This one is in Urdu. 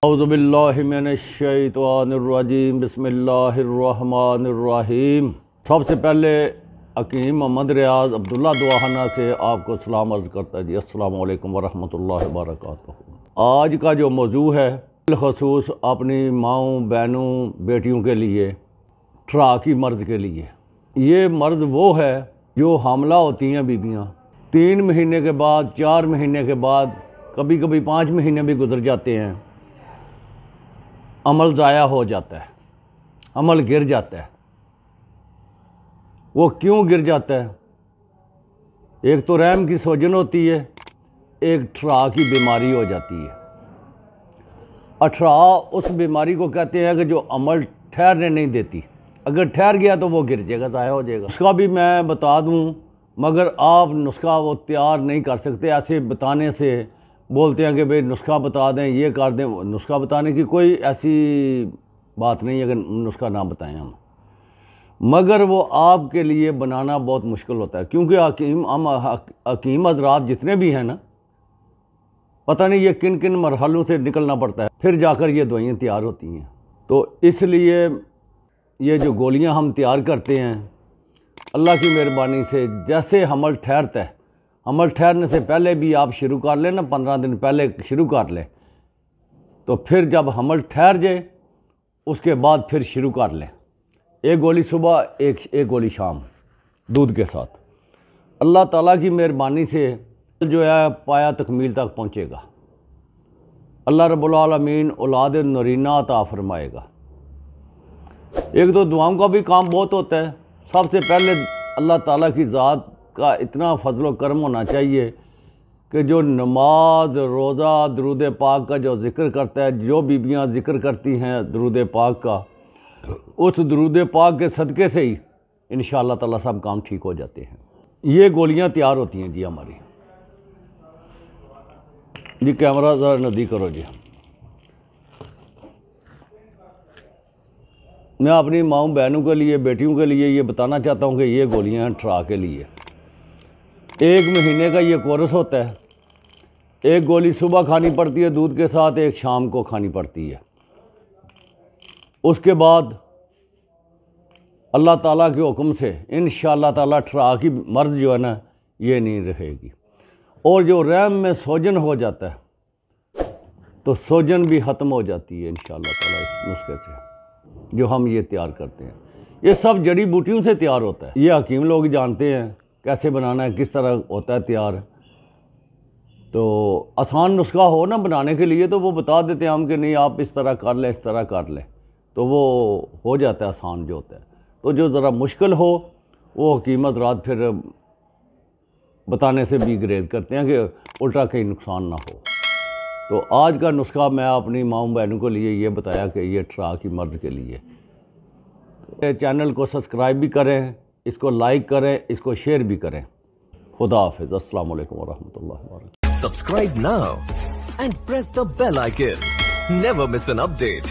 اعوذ باللہ من الشیطان الرجیم بسم اللہ الرحمن الرحیم۔ سب سے پہلے حکیم محمد ریاض عبداللہ دعاخانہ سے آپ کو سلام عرض کرتا ہے جی، السلام علیکم ورحمۃ اللہ وبرکاتہ۔ آج کا جو موضوع ہے بالخصوص اپنی ماؤں، بہنوں، بیٹیوں کے لیے، ٹھراکی مرض کے لیے۔ یہ مرض وہ ہے جو حاملہ ہوتی ہیں بیویاں، 3 مہینے کے بعد، 4 مہینے کے بعد، کبھی کبھی 5 مہینے بھی گزر جاتے ہیں، عمل ضائع ہو جاتا ہے، عمل گر جاتا ہے۔ وہ کیوں گر جاتا ہے؟ ایک تو رحم کی سوجن ہوتی ہے، ایک ٹھرا کی بیماری ہو جاتی ہے۔ ٹھرا اس بیماری کو کہتے ہیں کہ جو عمل ٹھہرنے نہیں دیتی، اگر ٹھہر گیا تو وہ گر جائے گا، ضائع ہو جائے گا۔ نسخہ بھی میں بتا دوں مگر آپ نسخہ وہ تیار نہیں کر سکتے، ایسے بتانے سے بولتے ہیں کہ بھئی نسخہ بتا دیں، یہ کر دیں۔ نسخہ بتانے کی کوئی ایسی بات نہیں ہے کہ نسخہ نہ بتائیں ہم، مگر وہ آپ کے لیے بنانا بہت مشکل ہوتا ہے، کیونکہ حکیم حضرات جتنے بھی ہیں نا، پتہ نہیں یہ کن کن مرحلوں سے نکلنا پڑتا ہے، پھر جا کر یہ دوائیاں تیار ہوتی ہیں۔ تو اس لیے یہ جو گولیاں ہم تیار کرتے ہیں، اللہ کی مہربانی سے جیسے حمل ٹھہرتا ہے، حمل ٹھہرنے سے پہلے بھی آپ شروع کر لیں نا، 15 دن پہلے شروع کر لیں، تو پھر جب حمل ٹھہر جائے اس کے بعد پھر شروع کر لیں۔ 1 گولی صبح، ایک گولی شام، دودھ کے ساتھ۔ اللہ تعالیٰ کی مہربانی سے جو ہے پایا تکمیل تک پہنچے گا۔ اللہ رب العالمین اولاد نرینہ عطا فرمائے گا۔ ایک تو دعاؤں کا بھی کام بہت ہوتا ہے۔ سب سے پہلے اللہ تعالیٰ کی ذات کا اتنا فضل و کرم ہونا چاہیے کہ جو نماز، روزہ، درود پاک کا جو ذکر کرتا ہے، جو بیویاں ذکر کرتی ہیں درود پاک کا، اس درود پاک کے صدقے سے ہی انشاءاللہ تعالیٰ سب کام ٹھیک ہو جاتے ہیں۔ یہ گولیاں تیار ہوتی ہیں جی ہماری۔ جی کیمرہ ذرا نزدیک کرو جی۔ میں اپنی ماؤں، بہنوں کے لیے، بیٹیوں کے لیے یہ بتانا چاہتا ہوں کہ یہ گولیاں ہیں ٹھرا کے لیے۔ 1 مہینے کا یہ کورس ہوتا ہے۔ 1 گولی صبح کھانی پڑتی ہے دودھ کے ساتھ، 1 شام کو کھانی پڑتی ہے۔ اس کے بعد اللہ تعالیٰ کے حکم سے انشاءاللہ تعالیٰ ٹھرا کی مرض جو ہے نا یہ نہیں رہے گی۔ اور جو رحم میں سوجن ہو جاتا ہے تو سوجن بھی ختم ہو جاتی ہے انشاءاللہ تعالیٰ اس نسخے سے جو ہم یہ تیار کرتے ہیں۔ یہ سب جڑی بوٹیوں سے تیار ہوتا ہے۔ یہ حکیم لوگ جانتے ہیں کیسے بنانا ہے، کس طرح ہوتا ہے تیار۔ تو آسان نسخہ ہو نا بنانے کے لیے تو وہ بتا دیتے ہیں ہم کہ نہیں آپ اس طرح کر لیں، اس طرح کر لیں، تو وہ ہو جاتا ہے آسان جو ہوتا ہے۔ تو جو ذرا مشکل ہو وہ حکیم حضرات پھر بتانے سے بھی گریز کرتے ہیں کہ الٹا کہیں نقصان نہ ہو۔ تو آج کا نسخہ میں اپنی ماؤں بہنوں کے لیے یہ بتایا کہ یہ ٹھرا کی مرض کے لیے۔ چینل کو سبسکرائب بھی کریں، اس کو لائک کریں، اس کو شیئر بھی کریں۔ خدا حافظ، السلام علیکم ورحمۃ اللہ وبرکاتہ۔ Subscribe now and press the bell icon. Never miss an update.